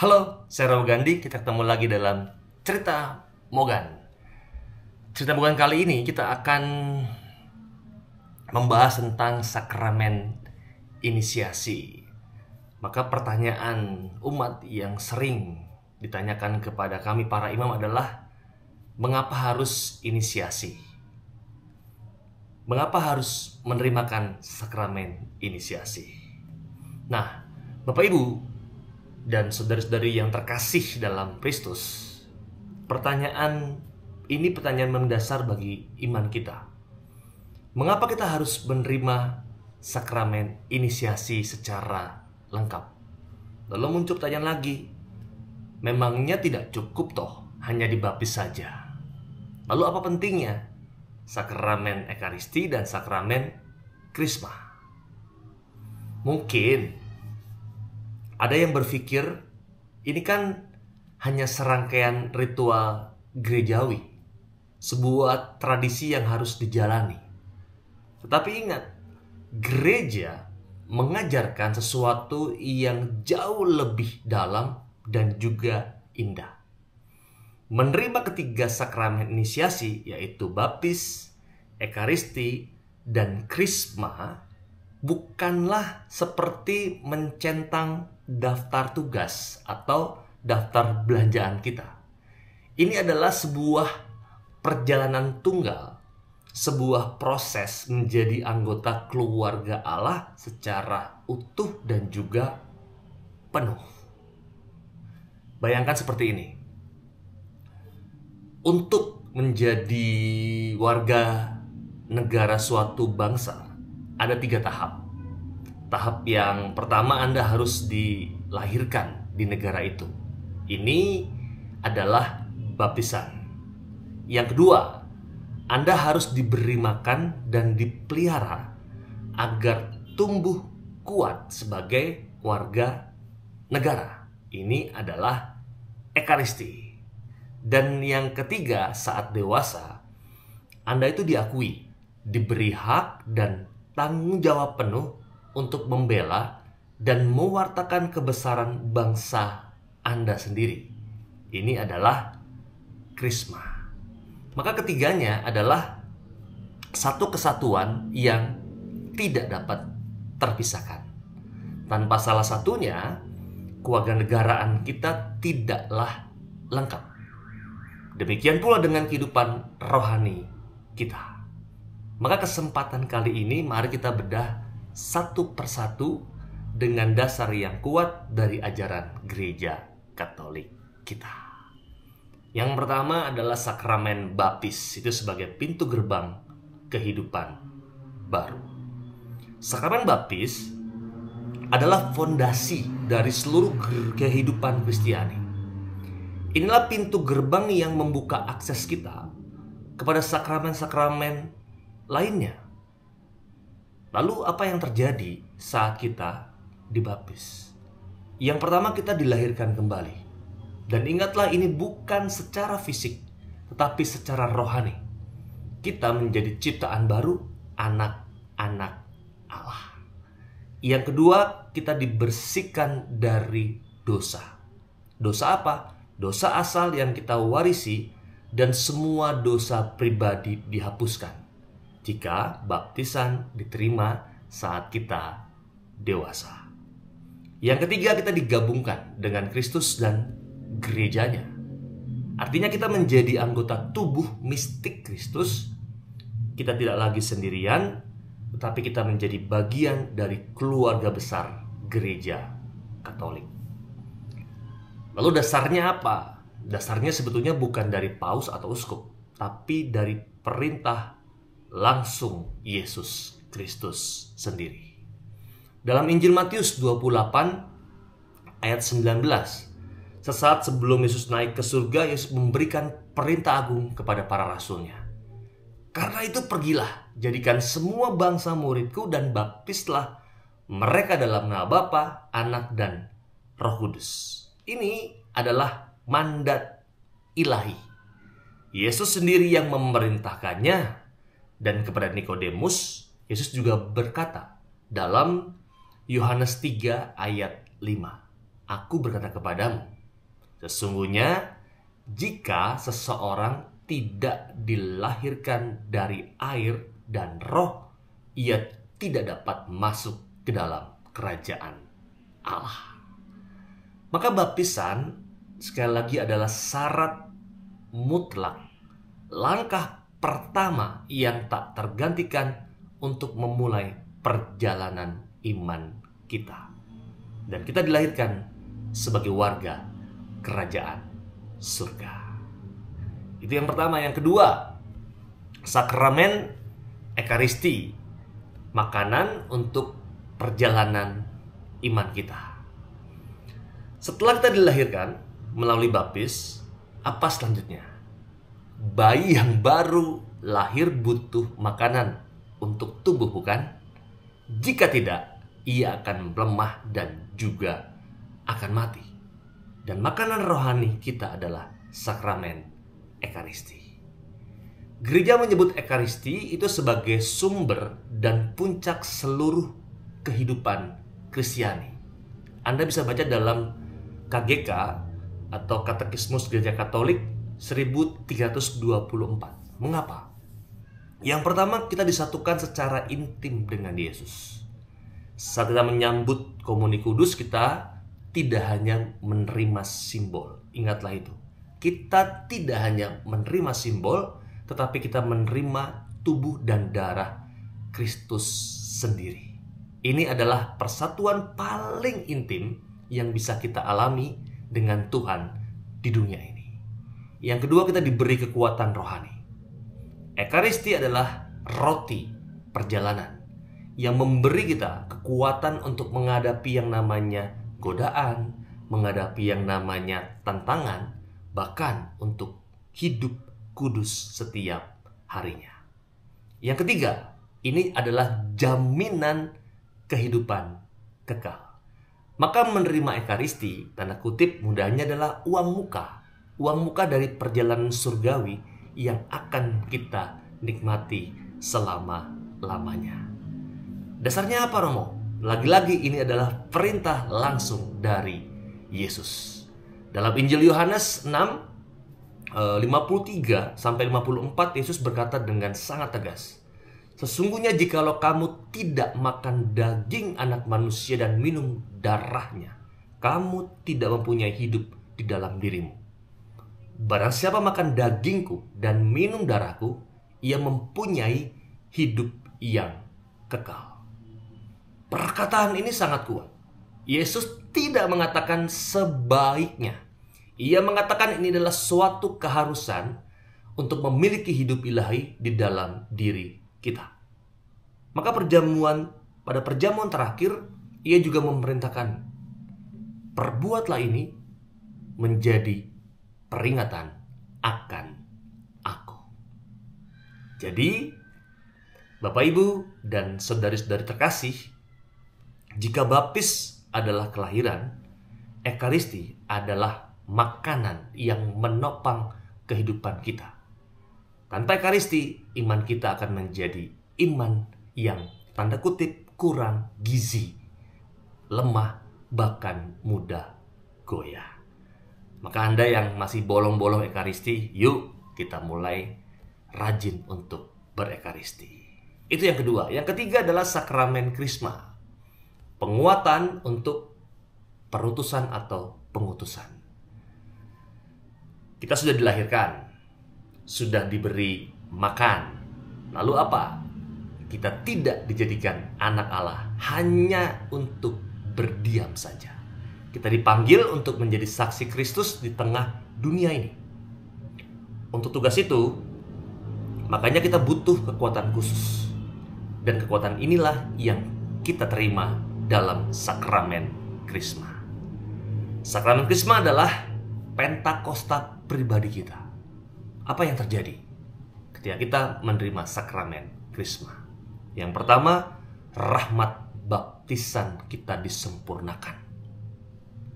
Halo, saya Raul Gandhi. Kita ketemu lagi dalam Cerita Mogan. Cerita Mogan kali ini kita akan membahas tentang sakramen inisiasi. Maka pertanyaan umat yang sering ditanyakan kepada kami para imam adalah, mengapa harus inisiasi? Mengapa harus menerimakan sakramen inisiasi? Nah, Bapak Ibu dan saudara-saudari yang terkasih dalam Kristus, pertanyaan ini pertanyaan mendasar bagi iman kita. Mengapa kita harus menerima sakramen inisiasi secara lengkap? Lalu muncul pertanyaan lagi, memangnya tidak cukup toh hanya dibaptis saja? Lalu apa pentingnya sakramen Ekaristi dan sakramen Krisma? Mungkin ada yang berpikir ini kan hanya serangkaian ritual gerejawi, sebuah tradisi yang harus dijalani. Tetapi ingat, gereja mengajarkan sesuatu yang jauh lebih dalam dan juga indah. Menerima ketiga sakramen inisiasi, yaitu baptis, ekaristi, dan krisma, bukanlah seperti mencentang daftar tugas atau daftar belanjaan kita. Ini adalah sebuah perjalanan tunggal, sebuah proses menjadi anggota keluarga Allah secara utuh dan juga penuh. Bayangkan seperti ini. Untuk menjadi warga negara suatu bangsa, ada 3 tahap. Tahap yang pertama, Anda harus dilahirkan di negara itu. Ini adalah baptisan. Yang kedua, Anda harus diberi makan dan dipelihara agar tumbuh kuat sebagai warga negara. Ini adalah ekaristi. Dan yang ketiga, saat dewasa, Anda itu diakui, diberi hak dan tanggung jawab penuh untuk membela dan mewartakan kebesaran bangsa Anda sendiri. Ini adalah krisma. Maka ketiganya adalah satu kesatuan yang tidak dapat terpisahkan. Tanpa salah satunya, kewarganegaraan kita tidaklah lengkap. Demikian pula dengan kehidupan rohani kita. Maka kesempatan kali ini mari kita bedah satu persatu dengan dasar yang kuat dari ajaran gereja Katolik kita. Yang pertama adalah sakramen baptis, itu sebagai pintu gerbang kehidupan baru. Sakramen baptis adalah fondasi dari seluruh kehidupan Kristiani. Inilah pintu gerbang yang membuka akses kita kepada sakramen-sakramen lainnya. Lalu apa yang terjadi saat kita dibaptis? Yang pertama, kita dilahirkan kembali. Dan ingatlah, ini bukan secara fisik, tetapi secara rohani. Kita menjadi ciptaan baru, anak-anak Allah. Yang kedua, kita dibersihkan dari dosa. Dosa apa? Dosa asal yang kita warisi dan semua dosa pribadi dihapuskan jika baptisan diterima saat kita dewasa. Yang ketiga, kita digabungkan dengan Kristus dan gerejanya. Artinya kita menjadi anggota tubuh mistik Kristus. Kita tidak lagi sendirian, tetapi kita menjadi bagian dari keluarga besar gereja Katolik. Lalu dasarnya apa? Dasarnya sebetulnya bukan dari paus atau uskup, tapi dari perintah langsung Yesus Kristus sendiri. Dalam Injil Matius 28 ayat 19, sesaat sebelum Yesus naik ke surga, Yesus memberikan perintah agung kepada para rasulnya. Karena itu pergilah, jadikan semua bangsa muridku dan baptislah mereka dalam nama Bapa, Anak, dan Roh Kudus. Ini adalah mandat ilahi. Yesus sendiri yang memerintahkannya. Dan kepada Nikodemus, Yesus juga berkata dalam Yohanes 3 ayat 5, Aku berkata kepadamu, sesungguhnya jika seseorang tidak dilahirkan dari air dan roh, ia tidak dapat masuk ke dalam kerajaan Allah. Maka baptisan sekali lagi adalah syarat mutlak, langkah pertama yang tak tergantikan untuk memulai perjalanan iman kita. Dan kita dilahirkan sebagai warga kerajaan surga. Itu yang pertama. Yang kedua, sakramen Ekaristi, makanan untuk perjalanan iman kita. Setelah kita dilahirkan melalui baptis, apa selanjutnya? Bayi yang baru lahir butuh makanan untuk tubuh, bukan? Jika tidak, ia akan lemah dan juga akan mati. Dan makanan rohani kita adalah sakramen Ekaristi. Gereja menyebut Ekaristi itu sebagai sumber dan puncak seluruh kehidupan Kristiani. Anda bisa baca dalam KGK atau Katekismus Gereja Katolik 1324. Mengapa? Yang pertama, kita disatukan secara intim dengan Yesus. Saat kita menyambut komuni kudus, kita tidak hanya menerima simbol. Ingatlah itu. Kita tidak hanya menerima simbol, tetapi kita menerima tubuh dan darah Kristus sendiri. Ini adalah persatuan paling intim yang bisa kita alami dengan Tuhan di dunia ini. Yang kedua, kita diberi kekuatan rohani. Ekaristi adalah roti perjalanan yang memberi kita kekuatan untuk menghadapi yang namanya godaan, menghadapi yang namanya tantangan, bahkan untuk hidup kudus setiap harinya. Yang ketiga, ini adalah jaminan kehidupan kekal. Maka menerima Ekaristi, tanda kutip mudahnya, adalah uang muka. Uang muka dari perjalanan surgawi yang akan kita nikmati selama-lamanya. Dasarnya apa, Romo? Lagi-lagi ini adalah perintah langsung dari Yesus. Dalam Injil Yohanes 6, 53 sampai 54, Yesus berkata dengan sangat tegas, sesungguhnya jikalau kamu tidak makan daging anak manusia dan minum darahnya, kamu tidak mempunyai hidup di dalam dirimu. Barang siapa makan dagingku dan minum darahku, ia mempunyai hidup yang kekal. Perkataan ini sangat kuat. Yesus tidak mengatakan sebaiknya. Ia mengatakan ini adalah suatu keharusan untuk memiliki hidup ilahi di dalam diri kita. Maka pada perjamuan terakhir, ia juga memerintahkan, perbuatlah ini menjadi peringatan akan aku. Jadi, Bapak Ibu dan saudari-saudari terkasih, jika baptis adalah kelahiran, Ekaristi adalah makanan yang menopang kehidupan kita. Tanpa Ekaristi, iman kita akan menjadi iman yang tanda kutip kurang gizi, lemah, bahkan mudah goyah. Maka Anda yang masih bolong-bolong Ekaristi, yuk kita mulai rajin untuk berekaristi. Itu yang kedua. Yang ketiga adalah sakramen Krisma, penguatan untuk perutusan atau pengutusan. Kita sudah dilahirkan, sudah diberi makan. Lalu apa? Kita tidak dijadikan anak Allah hanya untuk berdiam saja. Kita dipanggil untuk menjadi saksi Kristus di tengah dunia ini. Untuk tugas itu, makanya kita butuh kekuatan khusus. Dan kekuatan inilah yang kita terima dalam sakramen Krisma. Sakramen Krisma adalah Pentakosta pribadi kita. Apa yang terjadi ketika kita menerima sakramen Krisma? Yang pertama, rahmat baptisan kita disempurnakan.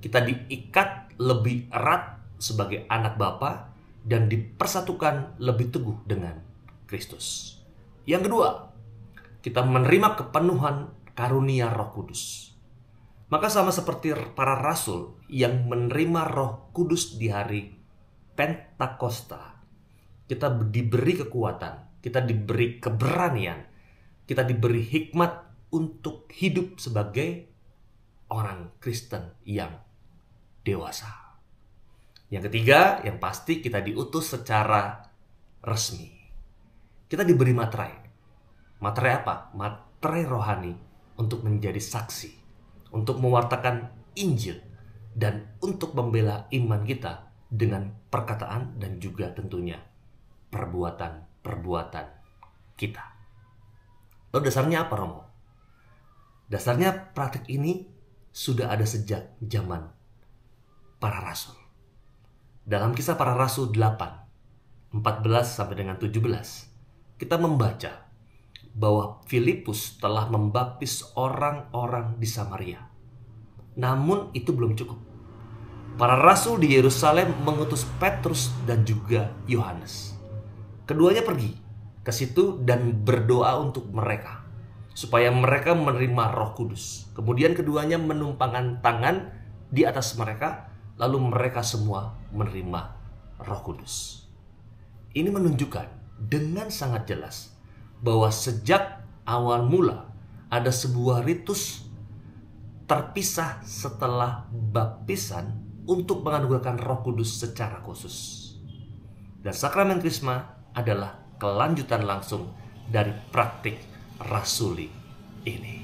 Kita diikat lebih erat sebagai anak Bapa dan dipersatukan lebih teguh dengan Kristus. Yang kedua, kita menerima kepenuhan karunia Roh Kudus. Maka sama seperti para rasul yang menerima Roh Kudus di hari Pentakosta, kita diberi kekuatan, kita diberi keberanian, kita diberi hikmat untuk hidup sebagai orang Kristen yang dewasa. Yang ketiga, yang pasti kita diutus secara resmi. Kita diberi materai. Materai apa? Materai rohani untuk menjadi saksi, untuk mewartakan Injil, dan untuk membela iman kita dengan perkataan dan juga tentunya perbuatan-perbuatan kita. Lalu dasarnya apa, Romo? Dasarnya praktik ini sudah ada sejak zaman para rasul. Dalam Kisah Para Rasul 8, 14 sampai dengan 17, kita membaca bahwa Filipus telah membaptis orang-orang di Samaria. Namun itu belum cukup. Para rasul di Yerusalem mengutus Petrus dan juga Yohanes. Keduanya pergi ke situ dan berdoa untuk mereka, supaya mereka menerima Roh Kudus. Kemudian keduanya menumpangkan tangan di atas mereka, lalu mereka semua menerima Roh Kudus. Ini menunjukkan dengan sangat jelas bahwa sejak awal mula ada sebuah ritus terpisah setelah baptisan untuk menganugerahkan Roh Kudus secara khusus. Dan sakramen Krisma adalah kelanjutan langsung dari praktik rasuli ini.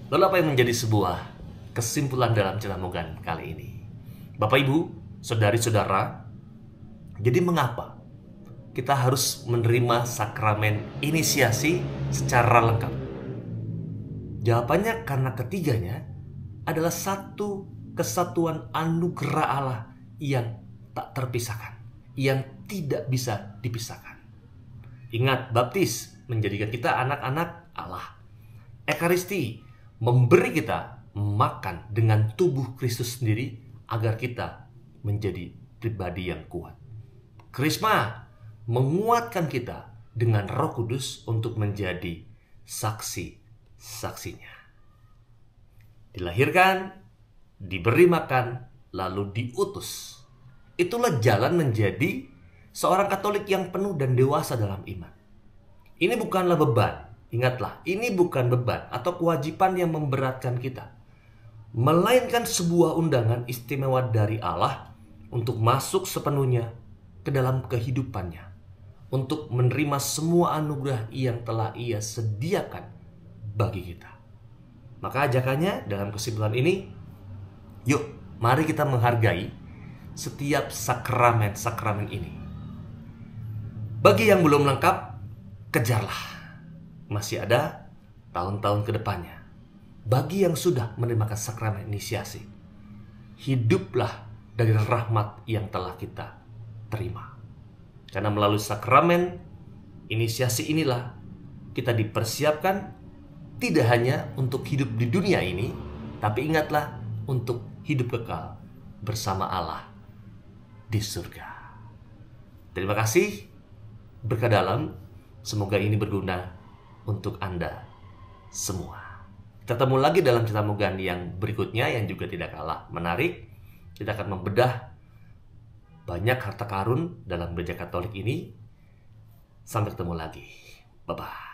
Lalu apa yang menjadi sebuah kesimpulan dalam Cerita Mogan kali ini? Bapak, Ibu, saudari-saudara, jadi mengapa kita harus menerima sakramen inisiasi secara lengkap? Jawabannya karena ketiganya adalah satu kesatuan anugerah Allah yang tak terpisahkan, yang tidak bisa dipisahkan. Ingat, baptis menjadikan kita anak-anak Allah. Ekaristi memberi kita makan dengan tubuh Kristus sendiri agar kita menjadi pribadi yang kuat. Krisma menguatkan kita dengan Roh Kudus untuk menjadi saksi-saksinya. Dilahirkan, diberi makan, lalu diutus. Itulah jalan menjadi seorang Katolik yang penuh dan dewasa dalam iman. Ini bukanlah beban. Ingatlah, ini bukan beban atau kewajiban yang memberatkan kita, melainkan sebuah undangan istimewa dari Allah untuk masuk sepenuhnya ke dalam kehidupannya, untuk menerima semua anugerah yang telah Ia sediakan bagi kita. Maka ajakannya dalam kesimpulan ini, yuk mari kita menghargai setiap sakramen-sakramen ini. Bagi yang belum lengkap, kejarlah. Masih ada tahun-tahun ke depannya. Bagi yang sudah menerima sakramen inisiasi, hiduplah dari rahmat yang telah kita terima. Karena melalui sakramen inisiasi inilah kita dipersiapkan tidak hanya untuk hidup di dunia ini, tapi ingatlah untuk hidup kekal bersama Allah di surga. Terima kasih. Berkah dalam, semoga ini berguna untuk Anda semua. Kita ketemu lagi dalam Cerita Mogan yang berikutnya yang juga tidak kalah menarik. Kita akan membedah banyak harta karun dalam gereja Katolik ini. Sampai ketemu lagi. Bye-bye.